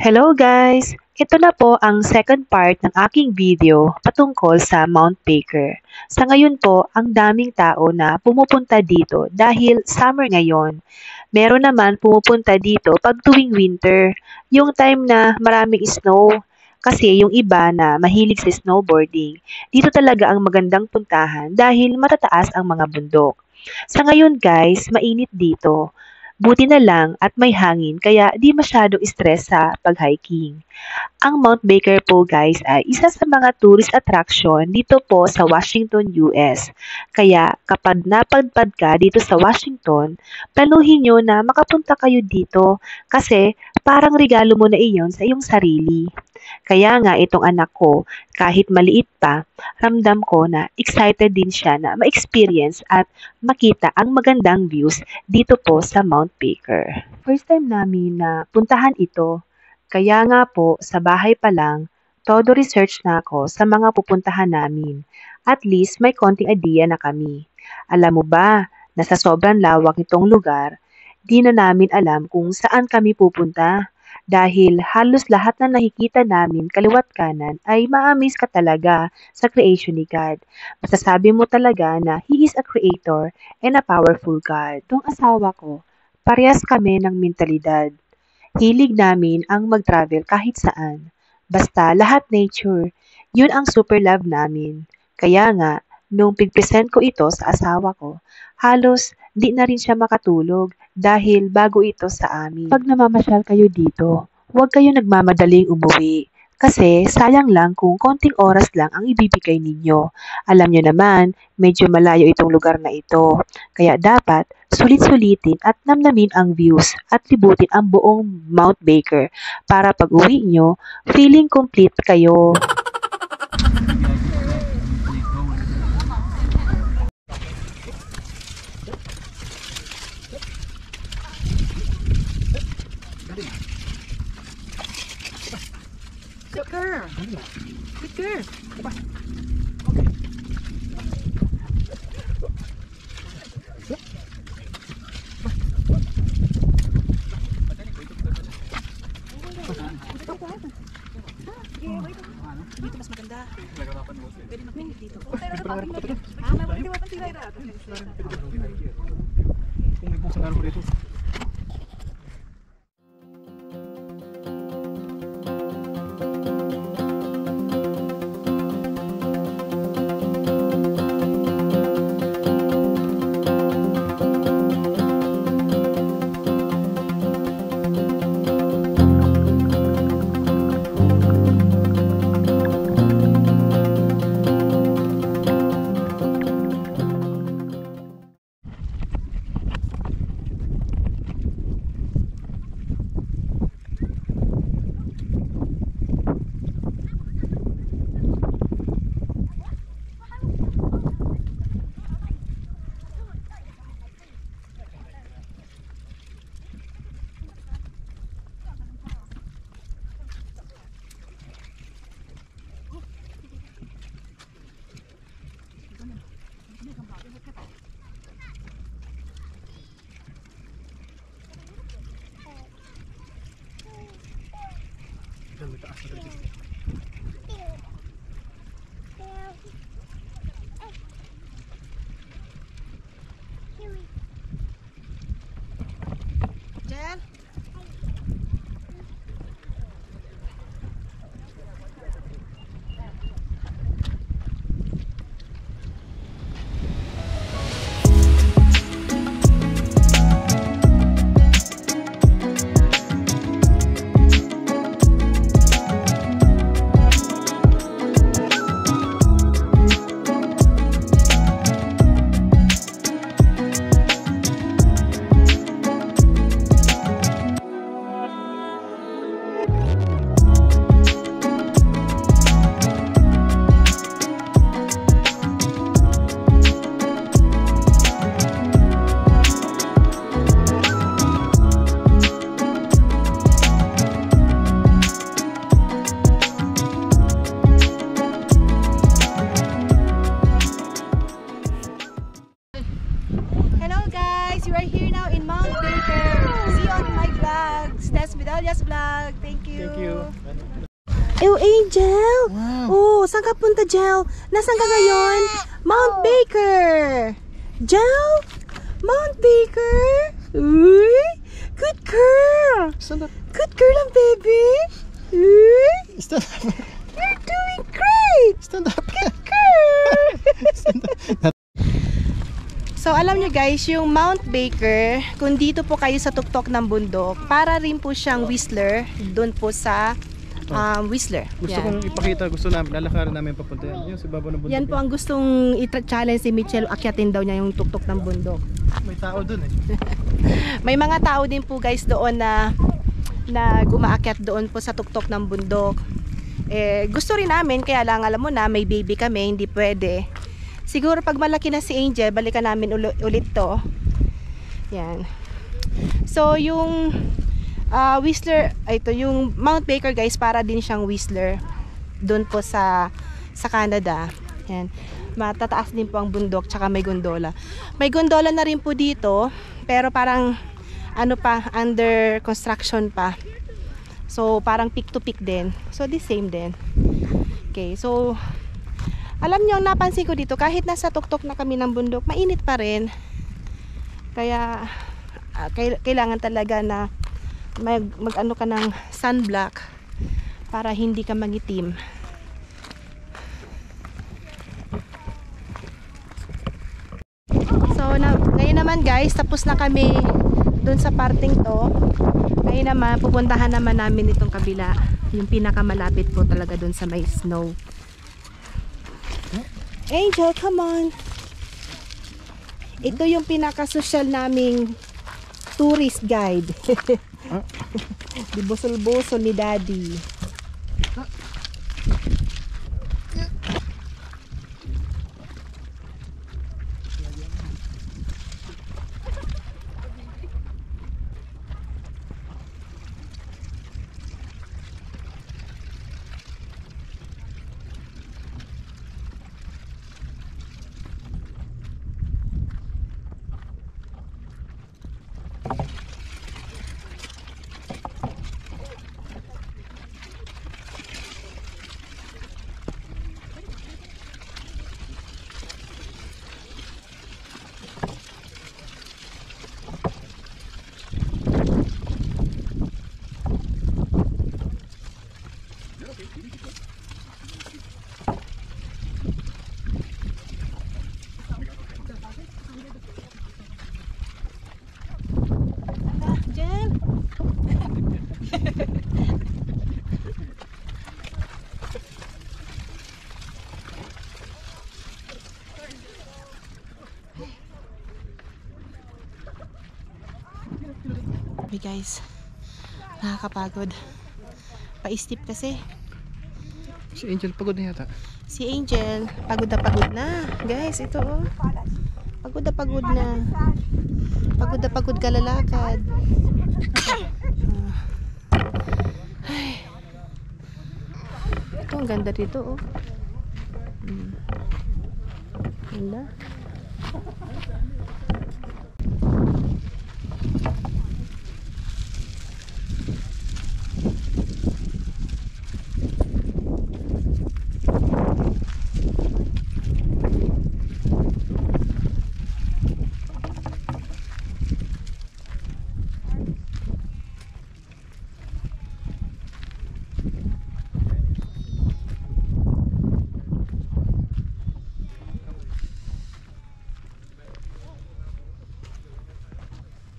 Hello guys! Ito na po ang second part ng aking video patungkol sa Mount Baker. Sa ngayon po, ang daming tao na pumupunta dito dahil summer ngayon. Meron naman pumupunta dito pag tuwing winter, yung time na maraming snow. Kasi yung iba na mahilig sa snowboarding, dito talaga ang magandang puntahan dahil matataas ang mga bundok. Sa ngayon guys, mainit dito. Buti na lang at may hangin kaya di masyadong stress sa pag-hiking. Ang Mount Baker po guys ay isa sa mga tourist attraction dito po sa Washington, US. Kaya kapag napadpad ka dito sa Washington, planuhin nyo na makapunta kayo dito kasi parang regalo mo na iyon sa iyong sarili. Kaya nga itong anak ko, kahit maliit pa, ramdam ko na excited din siya na ma-experience at makita ang magandang views dito po sa Mount Baker. First time namin na puntahan ito. Kaya nga po, sa bahay pa lang, todo research na ako sa mga pupuntahan namin. At least may konting idea na kami. Alam mo ba, na sa sobrang lawak nitong lugar, di na namin alam kung saan kami pupunta. Dahil halos lahat na nakikita namin kaliwat kanan ay ma-amaze ka talaga sa creation ni God. Masasabi mo talaga na He is a creator and a powerful God. Itong asawa ko, parehas kami ng mentalidad. Hilig namin ang mag-travel kahit saan. Basta lahat nature. Yun ang super love namin. Kaya nga, nung pig-present ko ito sa asawa ko, halos di na rin siya makatulog dahil bago ito sa amin. Pag namamasyal kayo dito, huwag kayo nagmamadaling umuwi. Kasi sayang lang kung konting oras lang ang ibibigay ninyo. Alam nyo naman, medyo malayo itong lugar na ito. Kaya dapat sulit-sulitin at namnamin ang views at libutin ang buong Mount Baker para pag uwi nyo, feeling complete kayo. Quicker! Quicker! Dito mas maganda. Pwede mag-pingit dito. Ah, may pwede tira ito. Kung may buksan ano dito. May taas na dito. Jen? Medallas Vlog. Thank you. Thank you. Angel! Wow. Oh, saan ka punta, Jel? Nasaan ka ngayon? Mount Baker! Jel? Mount Baker? Uy! Good girl! Stand up. Good girl ang baby! Uy! Stand up. You're doing great! Stand up. Girl! Stand up. So alam nyo guys, yung Mount Baker, kung dito po kayo sa tuktok ng bundok, para rin po siyang Whistler, doon po sa Whistler. Gusto kong ipakita, lalakarin namin papunta yan. Yung si Baba ng bundok. Yan po ang gustong i-challenge si Mitchell, akyatin daw niya yung tuktok ng bundok. May tao dun eh. May mga tao din po guys doon na gumaakyat doon po sa tuktok ng bundok. Gusto rin namin, kaya lang alam mo na may baby kami, hindi pwede. Siguro pag malaki na si Angel, balikan namin ulit to. Yan. So yung Whistler, ito yung Mount Baker guys, para din siyang Whistler doon po sa Canada. Yan. Matataas din po ang bundok, tsaka may gondola. May gondola na rin po dito, pero parang ano pa, under construction pa. So parang peak to peak din. So the same din. Okay, so alam niyo, ang napansin ko dito, kahit nasa tuktok na kami ng bundok, mainit pa rin. Kaya kailangan talaga na mag-ano ka ng sunblock para hindi ka magitim. So ngayon naman guys, tapos na kami dun sa parting to. Ngayon naman pupuntahan naman namin itong kabila, yung pinakamalapit po talaga dun sa may snow. Angel, come on. Ito yung pinaka-social naming tourist guide. Di busol-busol ni Daddy. Grabe guys, nakakapagod. Pa-step kasi. Si Angel pagod na yata. Si Angel, pagod na. Guys, ito oh. Pagod na. Pagod kalalakad. Ay. Ito, ang ganda dito oh. Ganda.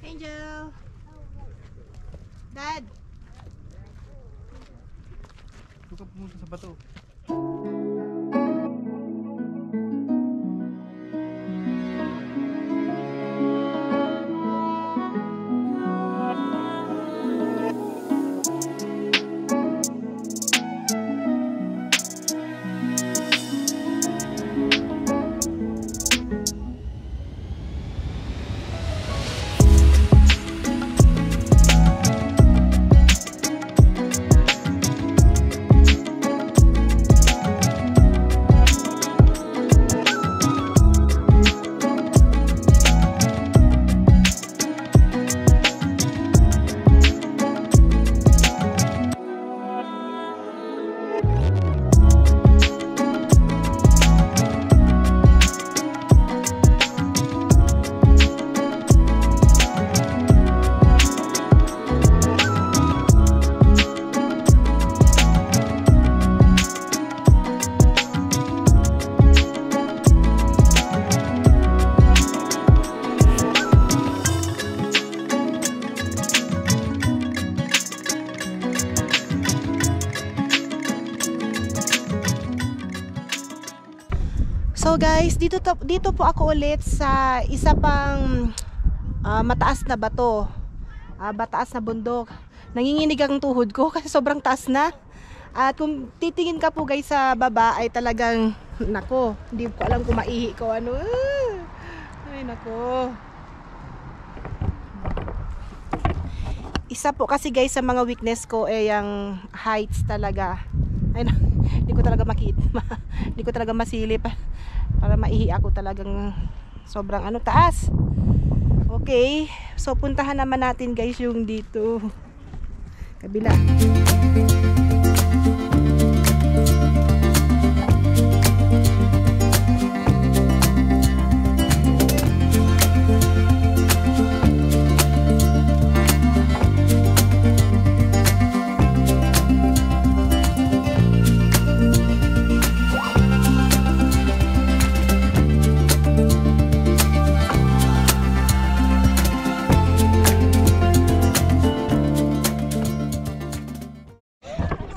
Angel. Dad. Huwag ka pumunta sa bato. dito po ako ulit sa isa pang mataas na bato. Mataas na bundok. Nanginginig ang tuhod ko kasi sobrang taas na. At kung titingin ka po guys sa baba ay talagang nako, hindi ko alam kung maihi ko ano. Ay nako. Isa po kasi guys sa mga weakness ko ay yung heights talaga. Ay hindi ko talaga makita. Hindi ko talaga masilip para maihi ako, talagang sobrang ano taas. Okay, so puntahan naman natin guys yung dito kabila.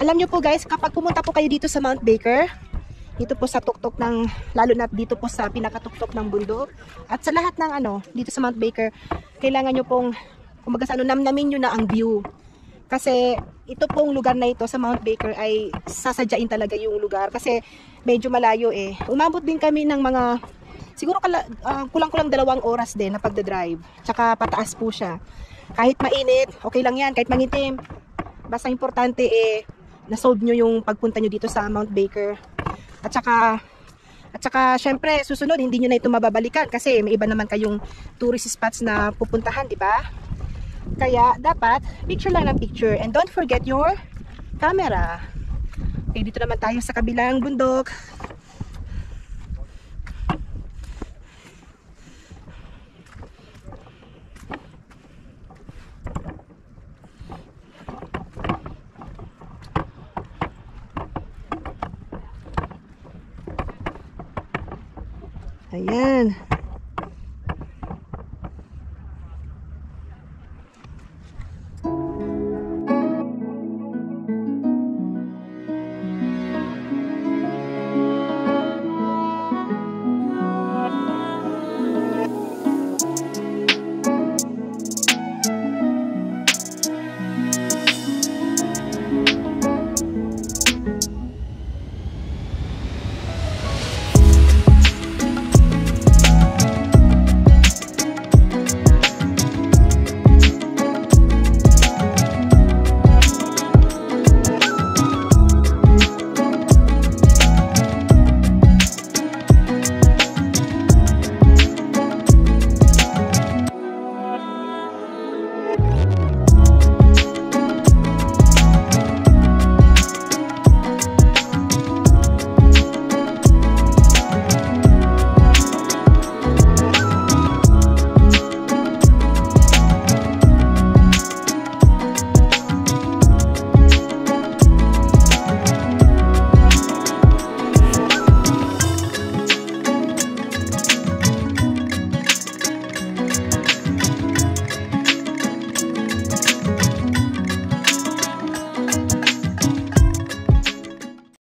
Alam nyo po guys, kapag pumunta po kayo dito sa Mount Baker, dito po sa tuktok ng, lalo na dito po sa pinakatuktok ng bundok, at sa lahat ng ano, dito sa Mount Baker, kailangan nyo pong, kumbaga sa ano, namnamin nyo na ang view. Kasi ito pong lugar na ito sa Mount Baker ay sasadyain talaga yung lugar kasi medyo malayo eh. Umabot din kami ng mga, siguro kulang-kulang 2 oras din na pagdadrive. Tsaka pataas po siya. Kahit mainit, okay lang yan, kahit mangitim. Basta importante eh, na-solve nyo yung pagpunta nyo dito sa Mount Baker. At saka syempre susunod hindi nyo na ito mababalikan kasi may iba naman kayong tourist spots na pupuntahan, di ba? Kaya dapat picture lang ng picture and don't forget your camera. Okay, dito naman tayo sa kabilang bundok. Ayan.